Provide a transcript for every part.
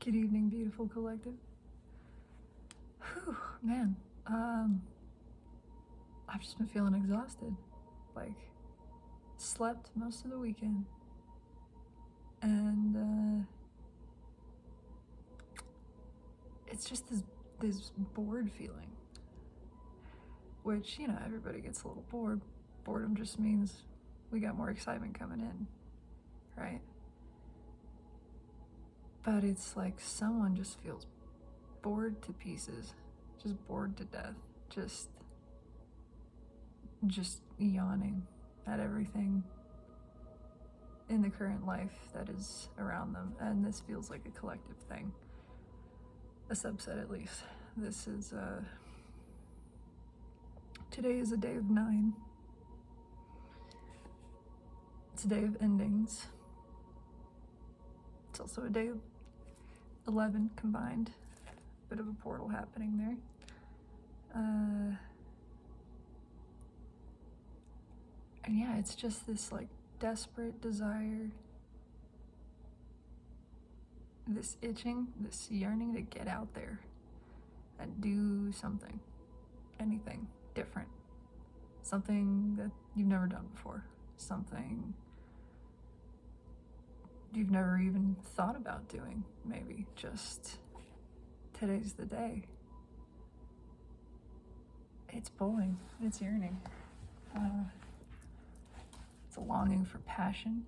Good evening, beautiful collective. Whew, man. I've just been feeling exhausted. Like, slept most of the weekend. And, it's just this bored feeling. Which, everybody gets a little bored. Boredom just means we got more excitement coming in, right? But it's like someone just feels bored to pieces, just bored to death, just yawning at everything in the current life that is around them. And this feels like a collective thing, a subset at least. This is today is a day of 9. It's a day of endings. It's also a day of 11 combined. Bit of a portal happening there. And yeah, it's just this like desperate desire, this itching, this yearning to get out there and do something, anything different, something that you've never done before, something you've never even thought about doing, maybe. Just today's the day. It's pulling, it's yearning. It's a longing for passion,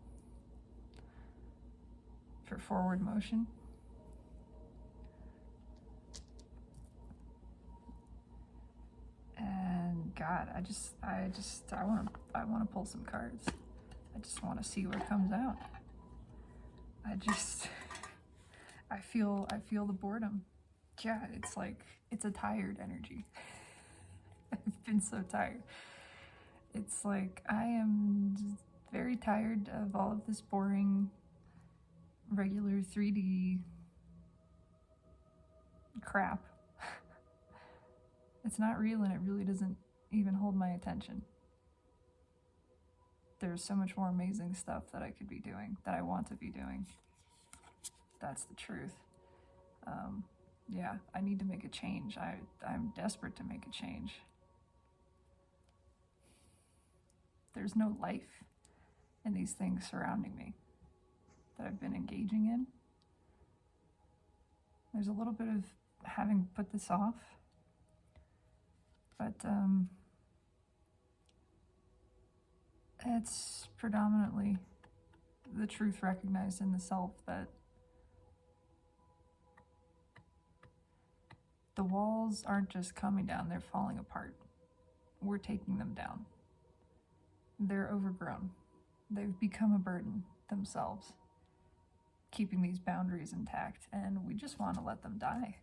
for forward motion. And God, I want to pull some cards. I just want to see what comes out. I feel the boredom. Yeah, it's like, it's a tired energy. I've been so tired. It's like, I am very tired of all of this boring, regular 3D crap. It's not real, and it really doesn't even hold my attention. There's so much more amazing stuff that I could be doing, that I want to be doing. That's the truth. Yeah, I need to make a change. I'm desperate to make a change. There's no life in these things surrounding me that I've been engaging in. There's a little bit of having put this off, but it's predominantly the truth recognized in the self that the walls aren't just coming down, they're falling apart. We're taking them down. They're overgrown. They've become a burden themselves, keeping these boundaries intact, and we just want to let them die.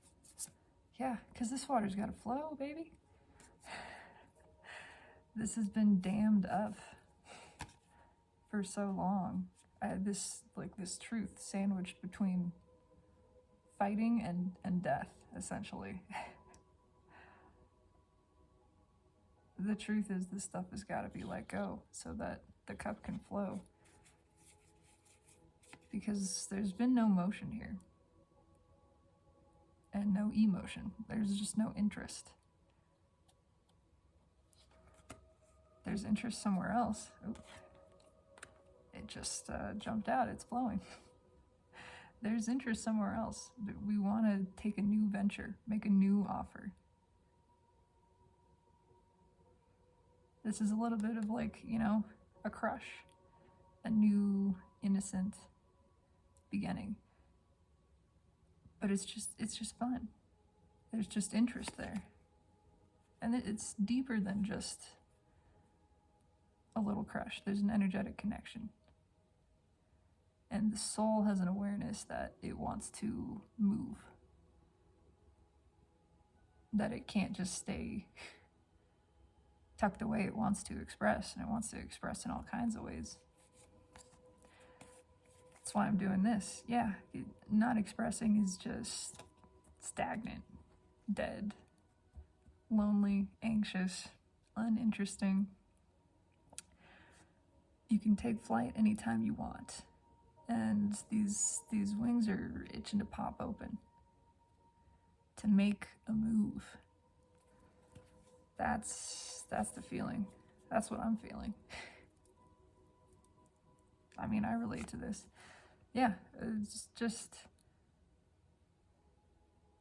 Yeah, because this water's got to flow, baby. This has been dammed up for so long. This truth sandwiched between fighting and death, essentially. The truth is, this stuff has got to be let go so that the cup can flow. Because there's been no motion here. And no emotion. There's just no interest. There's interest somewhere else. Oop. It just jumped out. It's flowing. There's interest somewhere else. We want to take a new venture, make a new offer. This is a little bit of like, a crush, a new innocent beginning. But it's just fun. There's just interest there. And it's deeper than just a little crush. There's an energetic connection. And the soul has an awareness that it wants to move. That it can't just stay tucked away. It wants to express, and it wants to express in all kinds of ways. That's why I'm doing this. Yeah, not expressing is just stagnant, dead, lonely, anxious, uninteresting. You can take flight anytime you want. And these wings are itching to pop open, to make a move. That's the feeling. That's what I'm feeling. I mean, I relate to this. Yeah, it's just,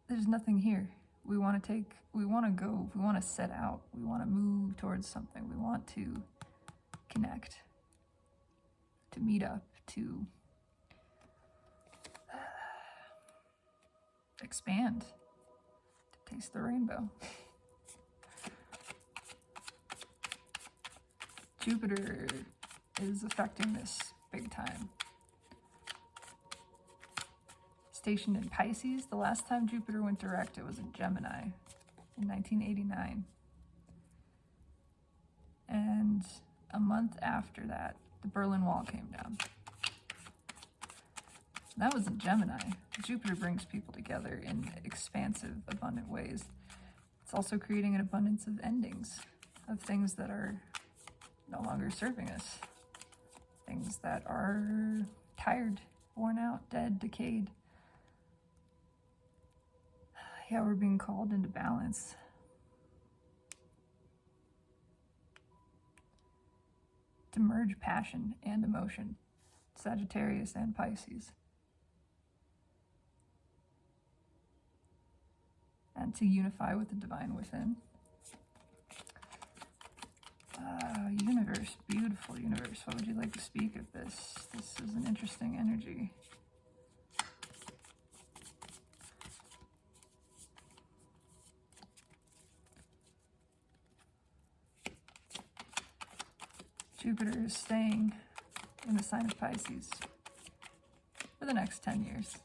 there's nothing here. We want to go, we want to set out, we want to move towards something, we want to connect, to meet up, to expand, to taste the rainbow. Jupiter is affecting this big time. Stationed in Pisces, the last time Jupiter went direct, it was in Gemini in 1989. And a month after that, the Berlin Wall came down. That was in Gemini. Jupiter brings people together in expansive, abundant ways. It's also creating an abundance of endings, of things that are no longer serving us. Things that are tired, worn out, dead, decayed. Yeah, we're being called into balance. To merge passion and emotion, Sagittarius and Pisces. And to unify with the divine within. Universe, beautiful universe. What would you like to speak of this? This is an interesting energy. Jupiter is staying in the sign of Pisces for the next 10 years.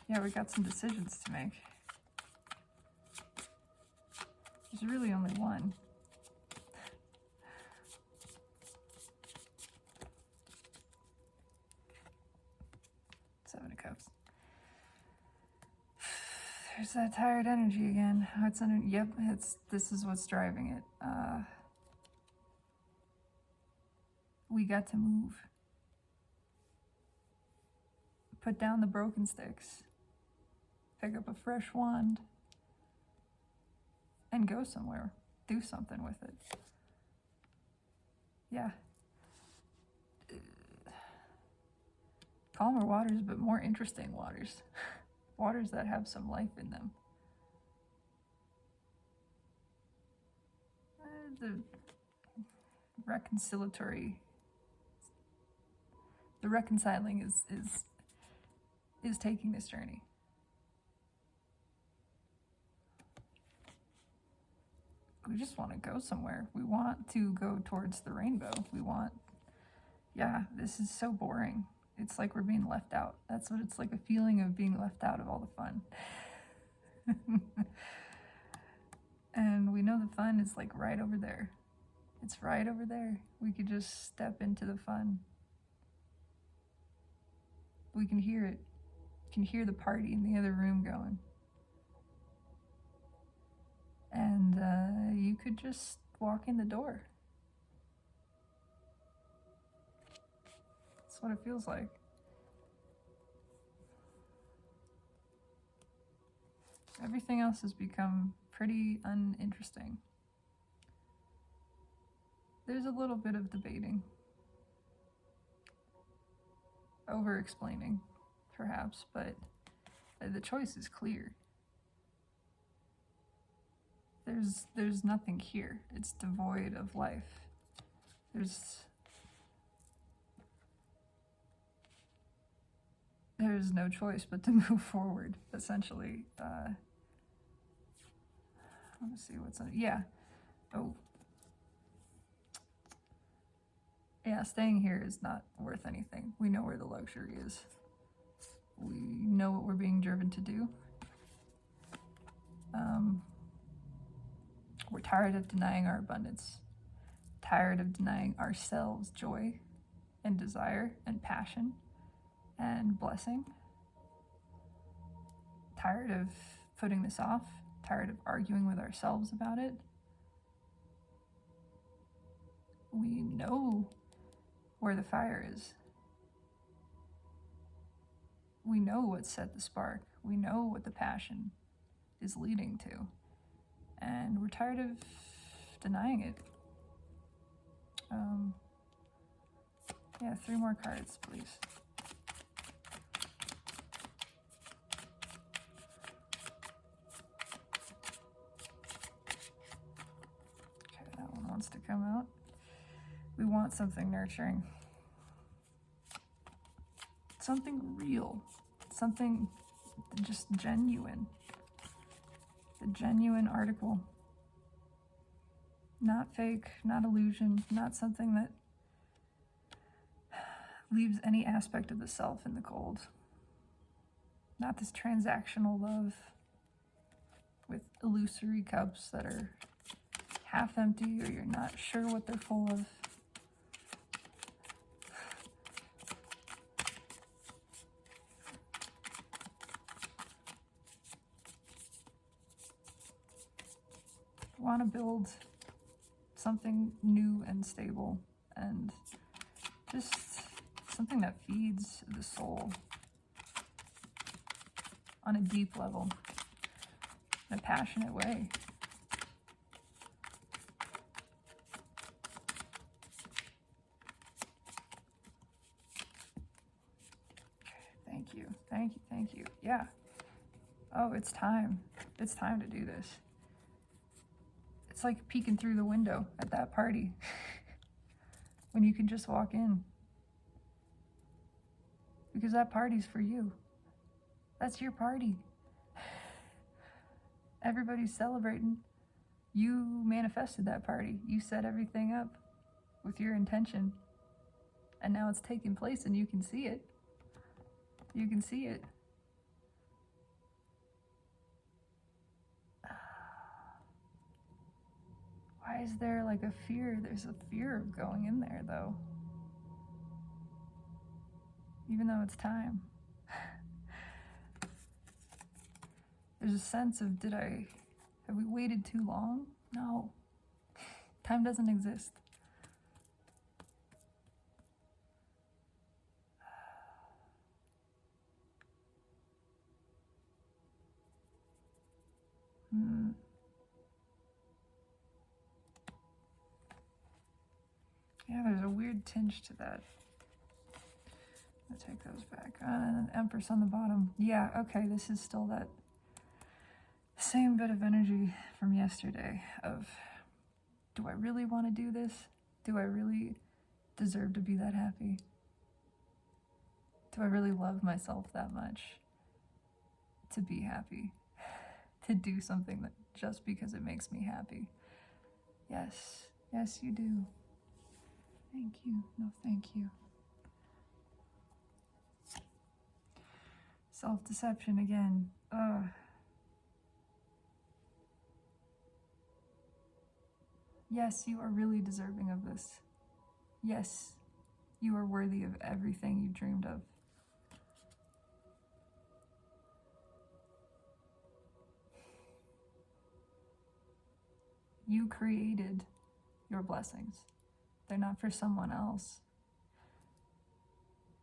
Yeah, we got some decisions to make. There's really only one. Seven of Cups. There's that tired energy again. This is what's driving it. We got to move. Put down the broken sticks. Pick up a fresh wand. And go somewhere. Do something with it. Yeah. Calmer waters, but more interesting waters. Waters that have some life in them. The reconciling is taking this journey. We just want to go somewhere. We want to go towards the rainbow. This is so boring. It's like we're being left out. That's what it's like, a feeling of being left out of all the fun. And we know the fun is like right over there. It's right over there. We could just step into the fun. We can hear it. You can hear the party in the other room going. And you could just walk in the door. That's what it feels like. Everything else has become pretty uninteresting. There's a little bit of debating. Over-explaining, perhaps, but the choice is clear. There's nothing here. It's devoid of life. There's no choice but to move forward, essentially. Let me see what's on. Yeah. Oh. Yeah, staying here is not worth anything. We know where the luxury is. We know what we're being driven to do. We're tired of denying our abundance, tired of denying ourselves joy and desire and passion and blessing, tired of putting this off, tired of arguing with ourselves about it. We know where the fire is. We know what set the spark. We know what the passion is leading to. And we're tired of denying it. Yeah, 3 more cards, please. Okay, that one wants to come out. We want something nurturing. Something real. Something just genuine. A genuine article. Not fake, not illusion, not something that leaves any aspect of the self in the cold. Not this transactional love with illusory cups that are half empty or you're not sure what they're full of. Want to build something new and stable and just something that feeds the soul on a deep level, in a passionate way. Thank you, thank you, thank you. Yeah. Oh, it's time. It's time to do this. It's like peeking through the window at that party when you can just walk in. Because that party's for you. That's your party. Everybody's celebrating. You manifested that party. You set everything up with your intention. And now it's taking place and you can see it. You can see it. Why is there like a fear? There's a fear of going in there though. Even though it's time. There's a sense of, have we waited too long? No. Time doesn't exist. Yeah, there's a weird tinge to that. I'll take those back. And an Empress on the bottom. Yeah, okay, this is still that same bit of energy from yesterday of, do I really want to do this? Do I really deserve to be that happy? Do I really love myself that much to be happy? To do something that just because it makes me happy? Yes, yes you do. Thank you. No, thank you. Self-deception again. Yes, you are really deserving of this. Yes, you are worthy of everything you dreamed of. You created your blessings. They're not for someone else.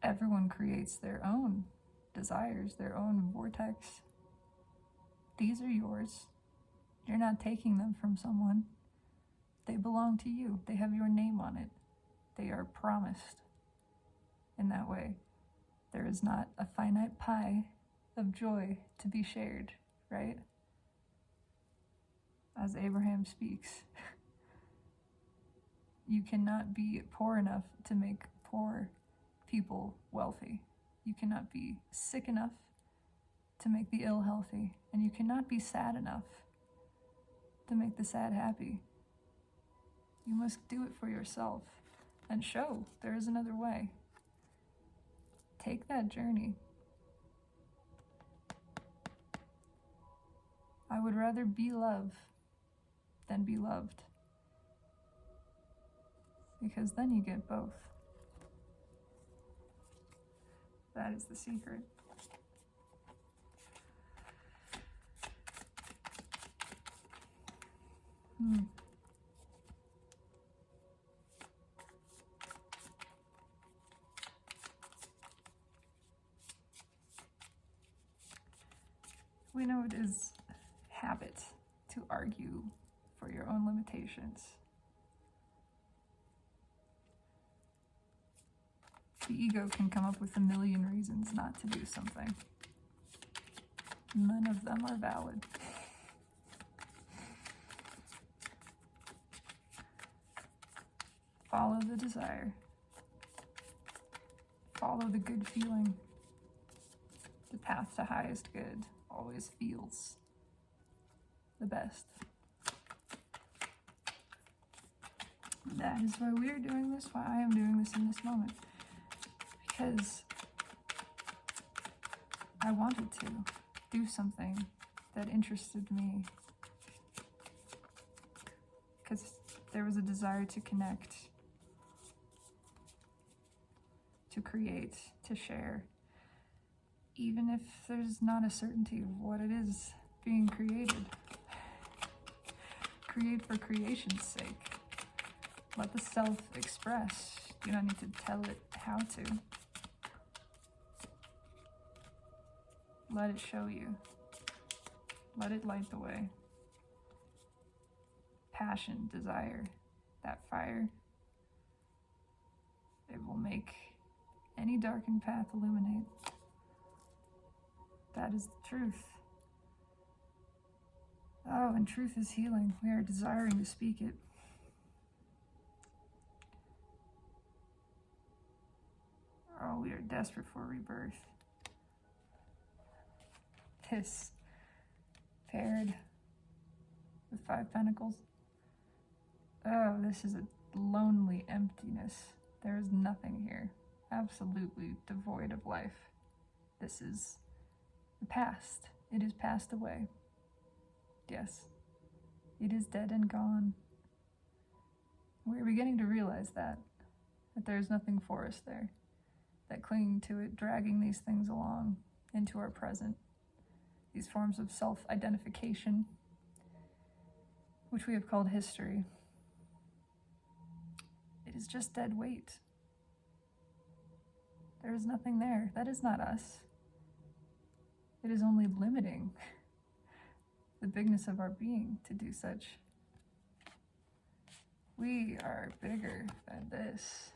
Everyone creates their own desires, their own vortex. These are yours. You're not taking them from someone. They belong to you. They have your name on it. They are promised in that way. There is not a finite pie of joy to be shared, right? As Abraham speaks. You cannot be poor enough to make poor people wealthy. You cannot be sick enough to make the ill healthy. And you cannot be sad enough to make the sad happy. You must do it for yourself and show there is another way. Take that journey. I would rather be love than be loved. Because then you get both. That is the secret. We know it is habit to argue for your own limitations. The ego can come up with a million reasons not to do something. None of them are valid. Follow the desire. Follow the good feeling. The path to highest good always feels the best. That is why we are doing this, why I am doing this in this moment. Because I wanted to do something that interested me. Because there was a desire to connect, to create, to share. Even if there's not a certainty of what it is being created. Create for creation's sake. Let the self express. You don't need to tell it how to. Let it show you. Let it light the way. Passion, desire, that fire, it will make any darkened path illuminate. That is the truth. Oh, and truth is healing. We are desiring to speak it. Oh, we are desperate for rebirth. This paired with 5 pentacles. Oh, this is a lonely emptiness. There is nothing here. Absolutely devoid of life. This is the past. It is passed away. Yes, it is dead and gone. We're beginning to realize that there's nothing for us there, that clinging to it, dragging these things along into our present, these forms of self-identification, which we have called history, it is just dead weight. There is nothing there. That is not us. It is only limiting the bigness of our being to do such. We are bigger than this.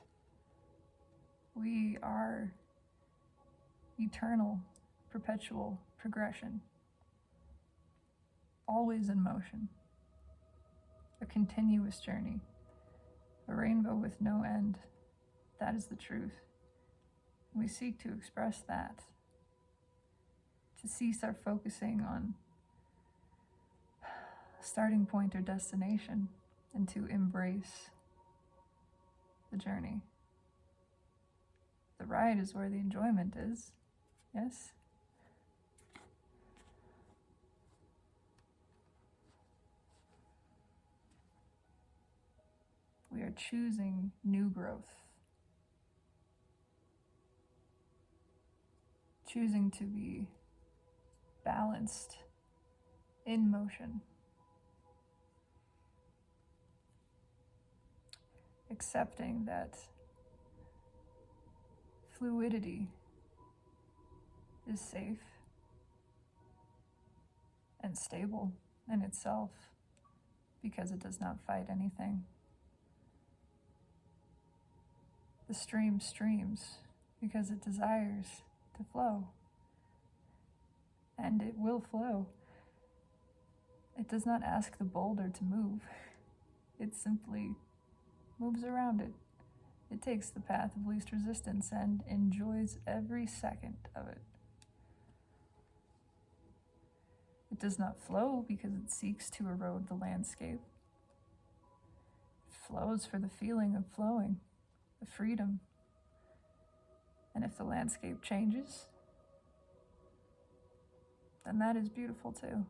We are eternal, perpetual progression, always in motion, a continuous journey, a rainbow with no end. That is the truth. We seek to express that, to cease our focusing on starting point or destination, and to embrace the journey. The ride is where the enjoyment is, yes? We are choosing new growth, choosing to be balanced in motion, accepting that fluidity is safe and stable in itself because it does not fight anything. The stream streams because it desires to flow, and it will flow. It does not ask the boulder to move. It simply moves around it. It takes the path of least resistance and enjoys every second of it. It does not flow because it seeks to erode the landscape. It flows for the feeling of flowing, the freedom. And if the landscape changes, then that is beautiful too.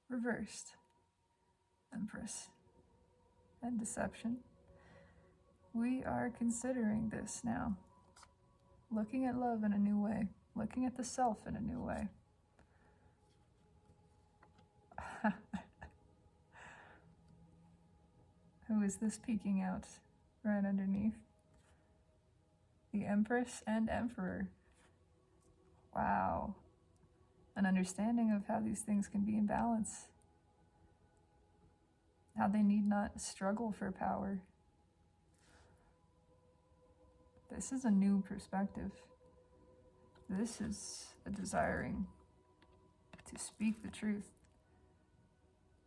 Reversed Empress and deception. We are considering this now. Looking at love in a new way. Looking at the self in a new way. Who is this peeking out right underneath? The Empress and Emperor. Wow. An understanding of how these things can be in balance. How they need not struggle for power. This is a new perspective. This is a desiring to speak the truth,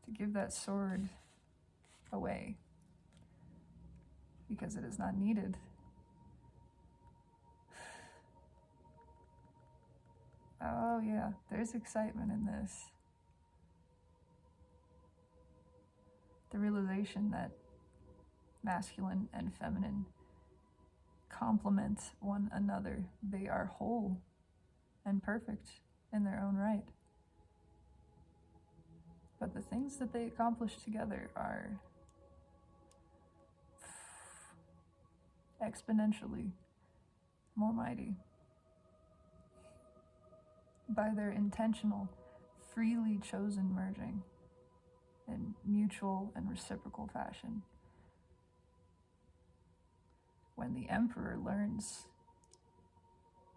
to give that sword away, because it is not needed. Oh yeah, there's excitement in this. The realization that masculine and feminine complement one another. They are whole and perfect in their own right. But the things that they accomplish together are exponentially more mighty. By their intentional, freely chosen merging in mutual and reciprocal fashion. When the Emperor learns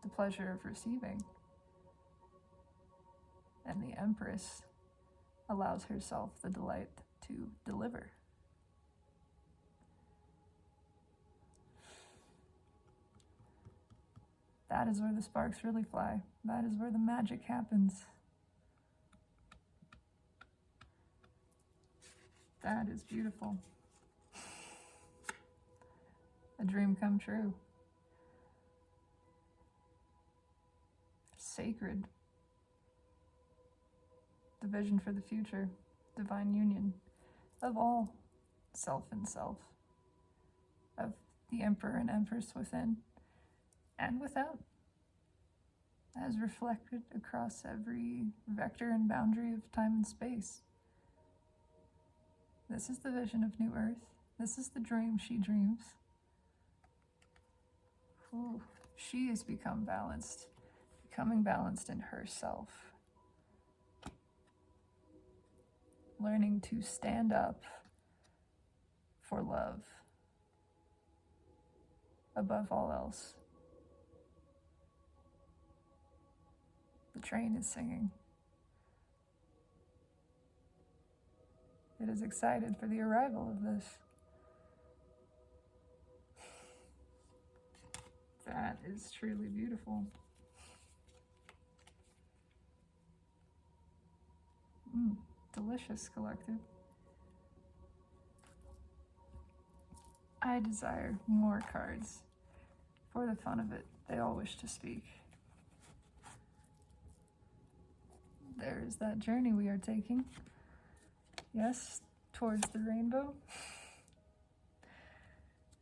the pleasure of receiving, and the Empress allows herself the delight to deliver. That is where the sparks really fly. That is where the magic happens. That is beautiful. A dream come true. Sacred. The vision for the future. Divine union of all self and self. Of the Emperor and Empress within and without, as reflected across every vector and boundary of time and space. This is the vision of New Earth. This is the dream she dreams. Ooh, she has become balanced, becoming balanced in herself. Learning to stand up for love above all else. The train is singing. It is excited for the arrival of this. That is truly beautiful. Delicious, collective. I desire more cards. For the fun of it, they all wish to speak. There is that journey we are taking. Yes, towards the rainbow.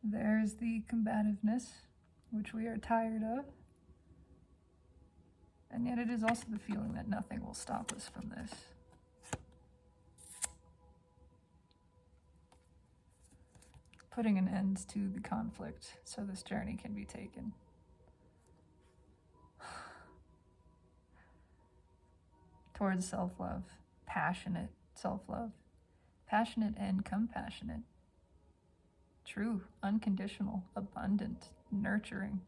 There's the combativeness, which we are tired of. And yet it is also the feeling that nothing will stop us from this. Putting an end to the conflict so this journey can be taken. Towards self-love, passionate self-love, passionate and compassionate, true, unconditional, abundant, nurturing,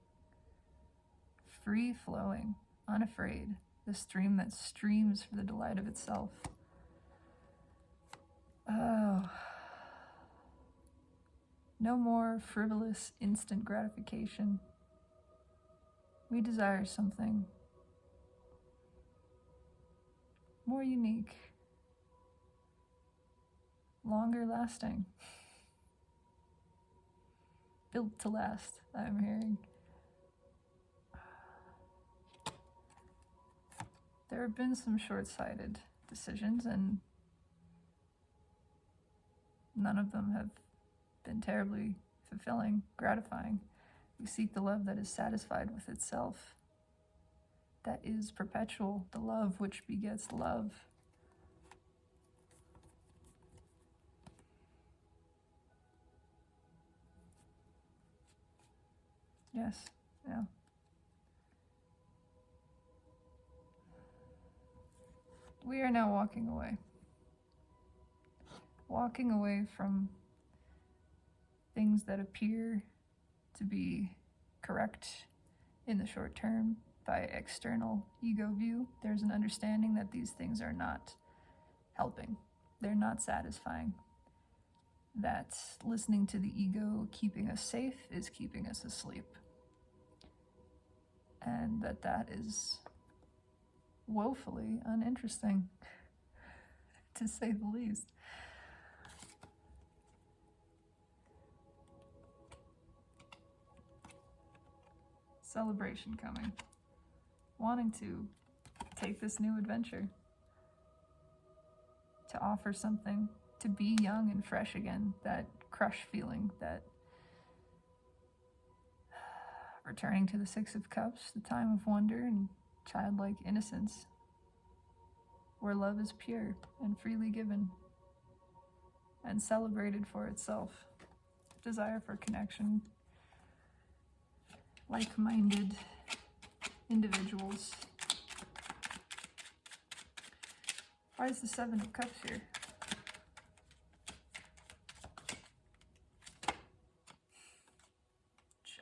free-flowing, unafraid, the stream that streams for the delight of itself. Oh, no more frivolous instant gratification. We desire something more unique, longer lasting, built to last, I'm hearing. There have been some short-sighted decisions, and none of them have been terribly fulfilling, gratifying. We seek the love that is satisfied with itself, that is perpetual, the love which begets love. Yes, yeah. We are now walking away. Walking away from things that appear to be correct in the short term by external ego view. There's an understanding that these things are not helping. They're not satisfying. That listening to the ego keeping us safe is keeping us asleep. And that is woefully uninteresting, to say the least. Celebration coming. Wanting to take this new adventure. To offer something. To be young and fresh again. That crush feeling. That returning to the Six of Cups. The time of wonder and childlike innocence. Where love is pure and freely given. And celebrated for itself. Desire for connection. Like-minded individuals. Why is the Seven of Cups here?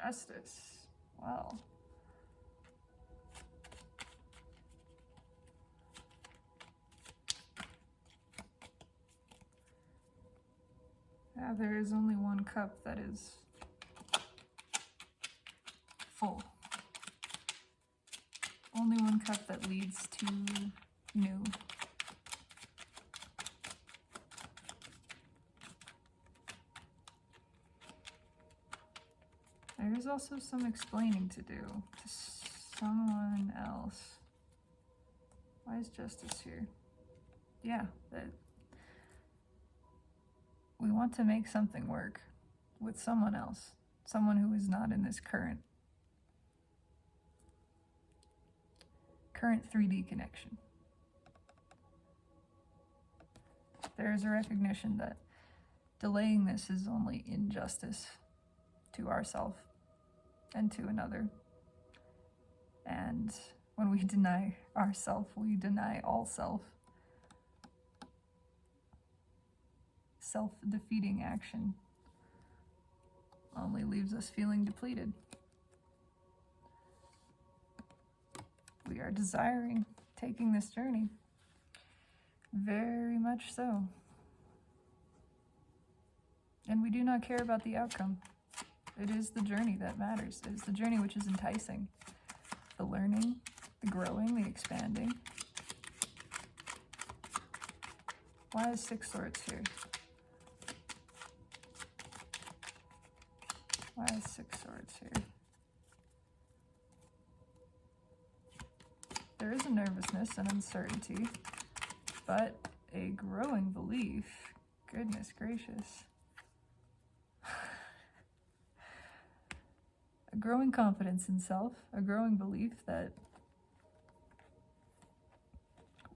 Justice. Wow. Yeah, there is only one cup that is full. Only one cup that leads to new. There is also some explaining to do to someone else. Why is Justice here? Yeah, that we want to make something work with someone else. Someone who is not in this current 3D connection. There is a recognition that delaying this is only injustice to ourselves and to another. And when we deny ourself, we deny all self. Self-defeating action only leaves us feeling depleted. We are desiring taking this journey. Very much so. And we do not care about the outcome. It is the journey that matters. It is the journey which is enticing. The learning, the growing, the expanding. Why is Six Swords here? Why is Six Swords here? There is a nervousness and uncertainty, but a growing belief. Goodness gracious. A growing confidence in self, a growing belief that,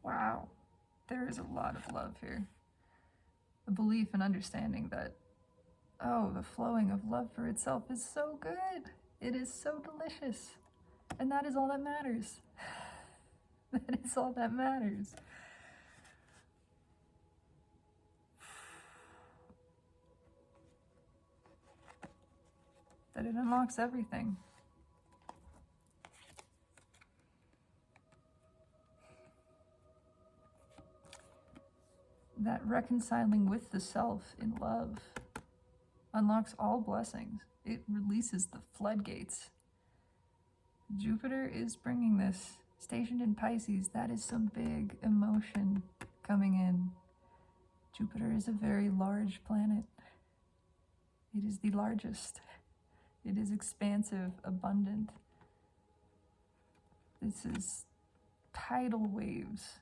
wow, there is a lot of love here. A belief and understanding that, oh, the flowing of love for itself is so good. It is so delicious. And that is all that matters. That is all that matters. That it unlocks everything. That reconciling with the self in love unlocks all blessings. It releases the floodgates. Jupiter is bringing this. Stationed in Pisces, that is some big emotion coming in. Jupiter is a very large planet. It is the largest. It is expansive, abundant. This is tidal waves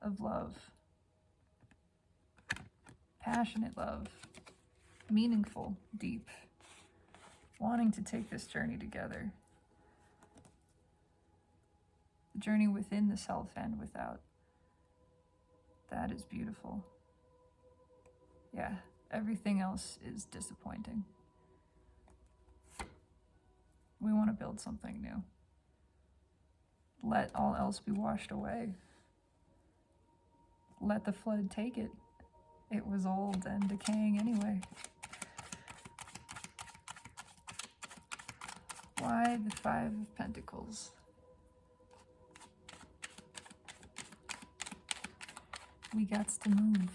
of love. Passionate love. Meaningful, deep. Wanting to take this journey together. The journey within the self and without. That is beautiful. Yeah, everything else is disappointing. We want to build something new. Let all else be washed away. Let the flood take it. It was old and decaying anyway. Why the Five of Pentacles? We got to move.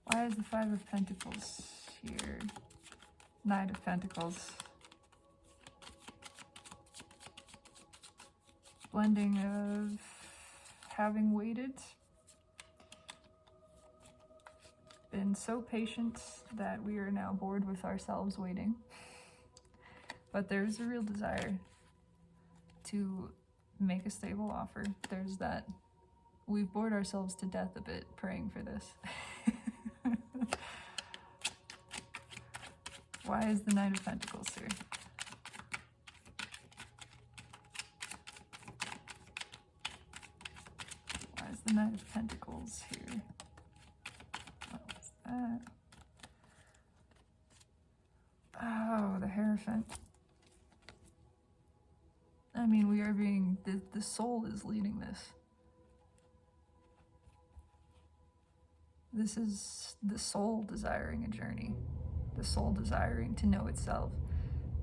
Why is the Five of Pentacles here? Knight of Pentacles. Blending of having waited. Been so patient that we are now bored with ourselves waiting. But there's a real desire to make a stable offer. There's that. We've bored ourselves to death a bit praying for this. Why is the Knight of Pentacles here? Why is the Knight of Pentacles here? What was that? Oh, the Hierophant. I mean, we are being, the soul is leading this. This is the soul desiring a journey. The soul desiring to know itself,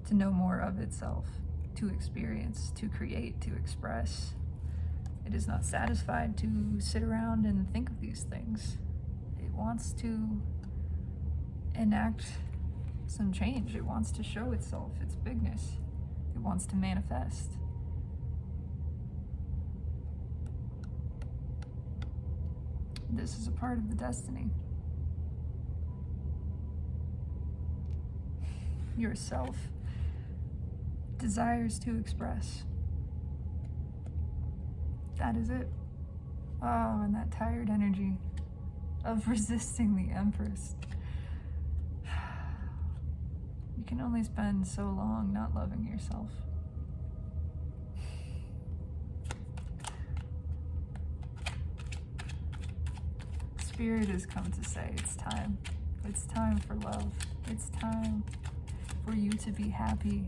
to know more of itself, to experience, to create, to express. It is not satisfied to sit around and think of these things. It wants to enact some change. It wants to show itself, its bigness. It wants to manifest. This is a part of the destiny. Yourself desires to express. That is it. Oh, and that tired energy of resisting the Empress. You can only spend so long not loving yourself. Spirit has come to say it's time. It's time for love. It's time for you to be happy.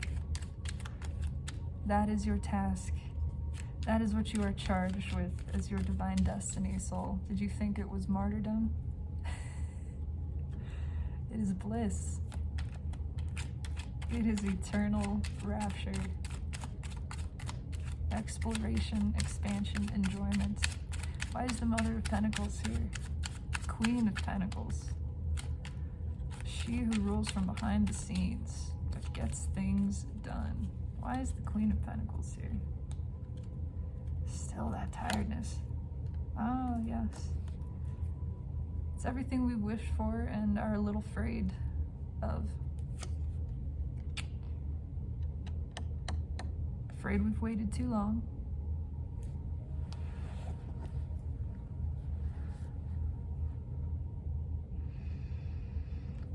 That is your task. That is what you are charged with as your divine destiny, soul. Did you think it was martyrdom? It is bliss. It is eternal rapture, exploration, expansion, enjoyment. Why is the Mother of Pentacles here? Queen of Pentacles. She who rules from behind the scenes, but gets things done. Why is the Queen of Pentacles here? Still that tiredness. Oh, yes. It's everything we wish for and are a little afraid of. Afraid we've waited too long.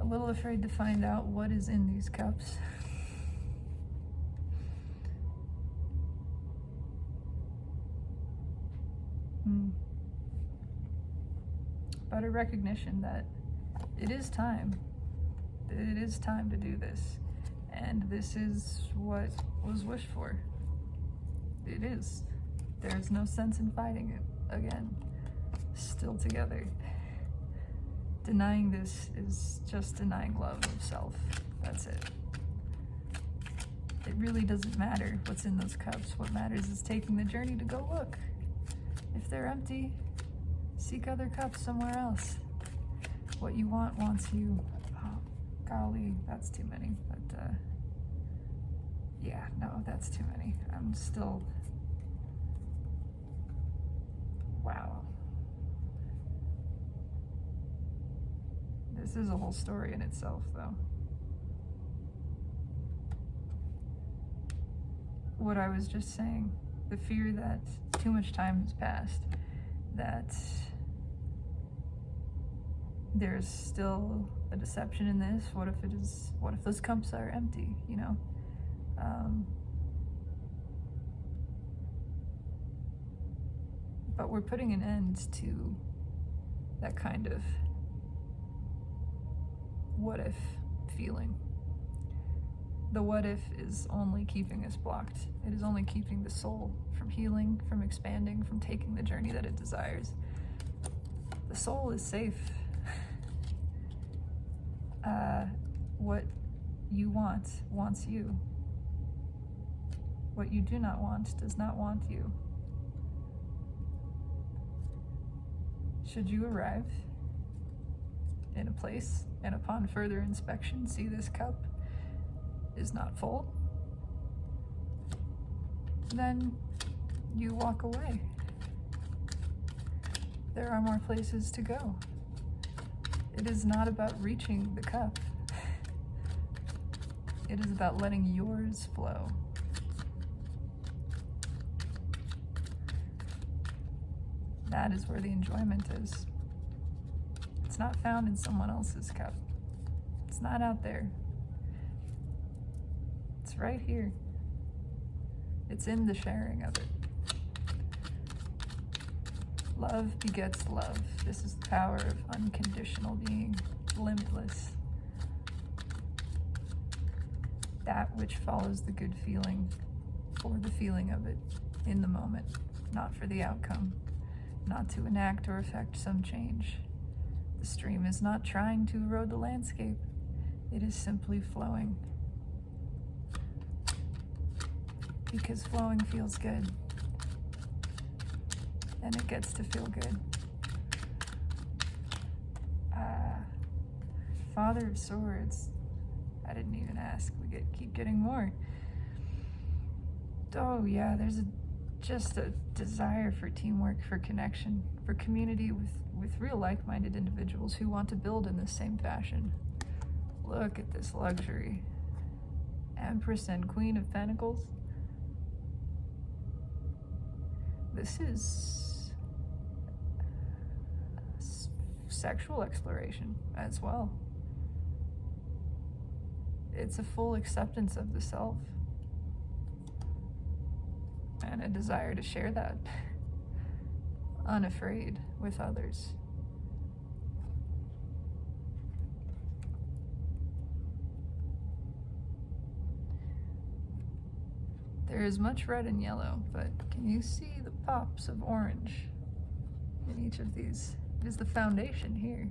A little afraid to find out what is in these cups. But a recognition that it is time. It is time to do this. And this is what was wished for. It is. There's no sense in fighting it again. Still together. Denying this is just denying love of self. That's it. It really doesn't matter what's in those cups. What matters is taking the journey to go look. If they're empty, seek other cups somewhere else. What you want wants you. Oh, golly, that's too many. But, yeah, no, that's too many. I'm still... Wow. This is a whole story in itself, though. What I was just saying, the fear that too much time has passed, that there's still a deception in this. What if those cups are empty, you know? But we're putting an end to that kind of what if feeling. The what if is only keeping us blocked. It is only keeping the soul from healing, from expanding, from taking the journey that it desires. The soul is safe. What you want wants you. What you do not want does not want you. Should you arrive in a place and upon further inspection see this cup is not full, then you walk away. There are more places to go. It is not about reaching the cup. It is about letting yours flow. That is where the enjoyment is. It's not found in someone else's cup. It's not out there. It's right here. It's in the sharing of it. Love begets love. This is the power of unconditional being, limitless. That which follows the good feeling for the feeling of it in the moment, not for the outcome, not to enact or affect some change. The stream is not trying to erode the landscape. It is simply flowing. Because flowing feels good. And it gets to feel good. Father of Swords. I didn't even ask. We keep getting more. Oh yeah, there's just a desire for teamwork, for connection, for community with real like-minded individuals who want to build in the same fashion. Look at this luxury. Empress and Queen of Pentacles. This is sexual exploration as well. It's a full acceptance of the self and a desire to share that unafraid with others. There is much red and yellow, but can you see the pops of orange in each of these? It is the foundation here,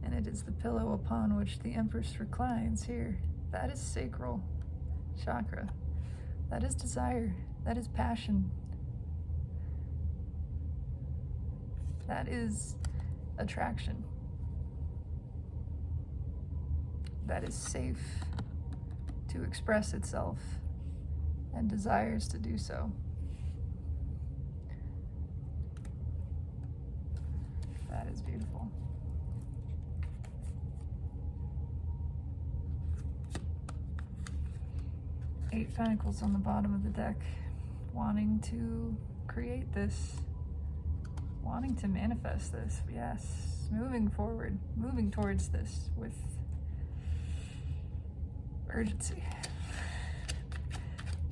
and it is the pillow upon which the Empress reclines here. That is sacral chakra. That is desire. That is passion. That is attraction. That is safe to express itself and desires to do so. That is beautiful. Eight Pentacles on the bottom of the deck, wanting to create this, wanting to manifest this, yes, moving forward, moving towards this with urgency.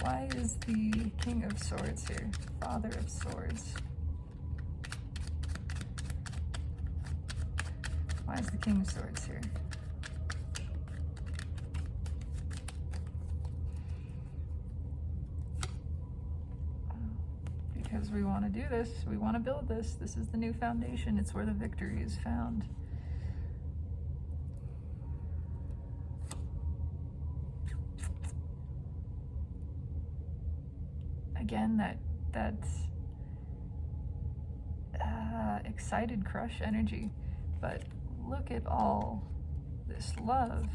Why is the King of Swords here? Father of Swords. Why is the King of Swords here? Because we want to do this. We want to build this. This is the new foundation. It's where the victory is found. Again, that excited crush energy, but look at all this love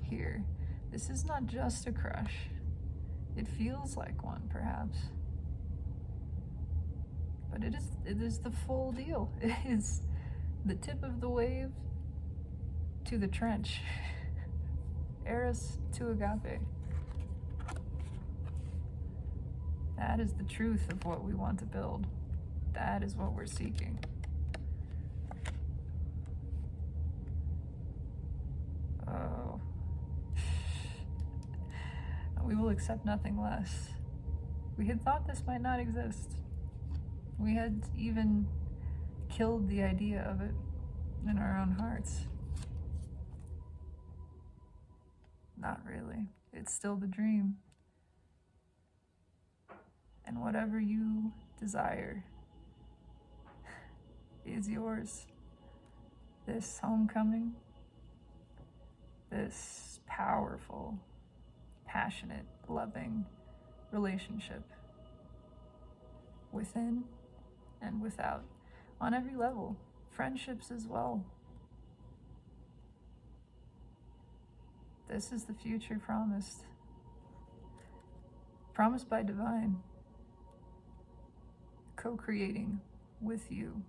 here. This is not just a crush. It feels like one, perhaps, but it is the full deal. It is the tip of the wave to the trench. Eros to agape. That is the truth of what we want to build. That is what we're seeking. Oh. We will accept nothing less. We had thought this might not exist. We had even killed the idea of it in our own hearts. Not really. It's still the dream. And whatever you desire is yours. This homecoming, this powerful, passionate, loving relationship within and without, on every level, friendships as well. This is the future promised by divine, co-creating with you.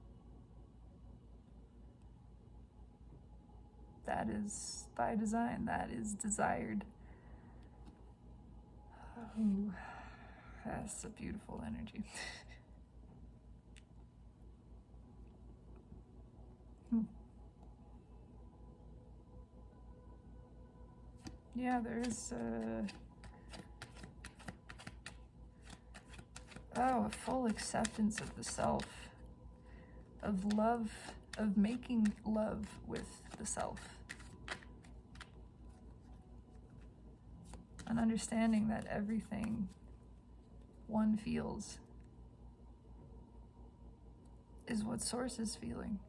That is by design, that is desired. Oh, that's a beautiful energy. Yeah, there's a full acceptance of the self, of love, of making love with the self. An understanding that everything one feels is what Source is feeling.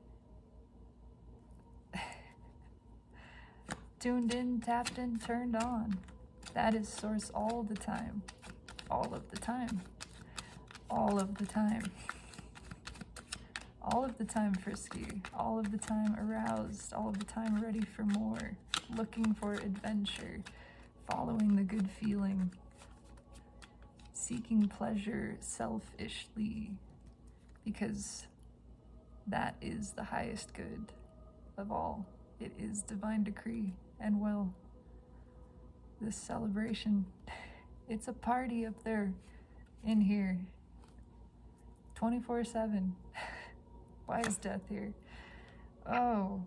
Tuned in, tapped in, turned on. That is Source all the time. All of the time. All of the time. All of the time frisky. All of the time aroused. All of the time ready for more. Looking for adventure. Following the good feeling. Seeking pleasure selfishly. Because that is the highest good of all. It is divine decree and will. This celebration, it's a party up there, in here, 24/7. Why is death here? Oh,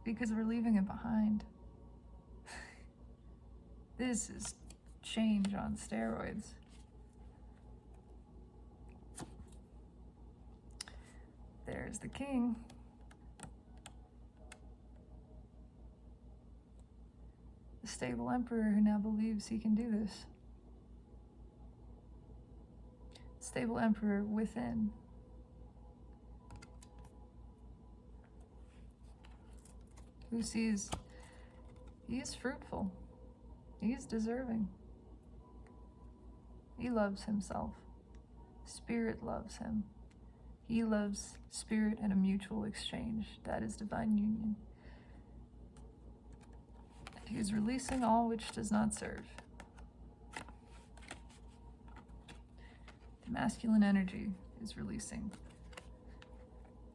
because we're leaving it behind. This is change on steroids. There's the king. The stable emperor who now believes he can do this. Stable emperor within. Who sees he is fruitful. He is deserving. He loves himself. Spirit loves him. He loves spirit in a mutual exchange. That is divine union. He is releasing all which does not serve. The masculine energy is releasing.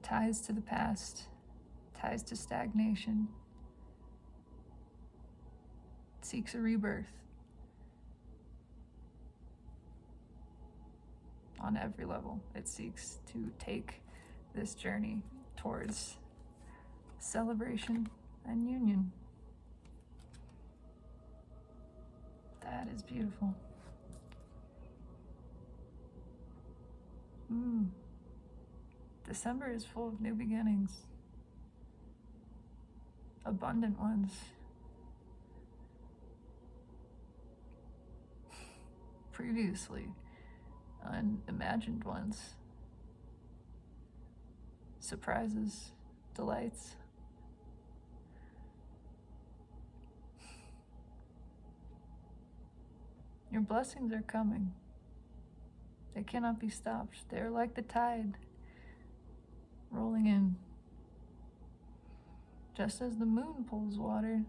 Ties to the past, ties to stagnation. It seeks a rebirth. On every level, it seeks to take this journey towards celebration and union. That is beautiful. December is full of new beginnings. Abundant ones. Previously unimagined ones. Surprises, delights. Your blessings are coming. They cannot be stopped. They're like the tide rolling in. Just as the moon pulls water,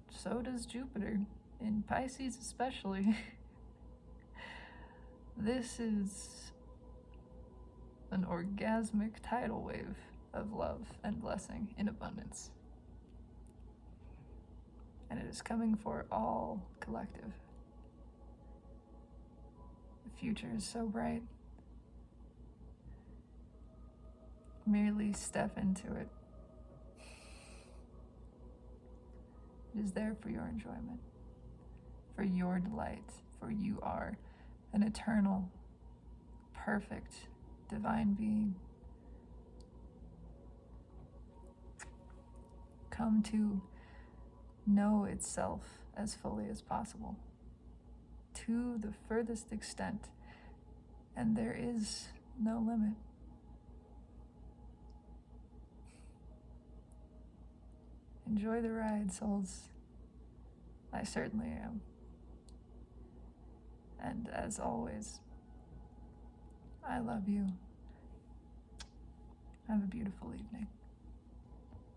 so does Jupiter, in Pisces especially. This is an orgasmic tidal wave of love and blessing in abundance. And it is coming for all collective. The future is so bright. Merely step into it. It is there for your enjoyment, for your delight, for you are an eternal, perfect, divine being. Come to know itself as fully as possible, to the furthest extent, and there is no limit. Enjoy the ride, souls. I certainly am. And as always, I love you. Have a beautiful evening.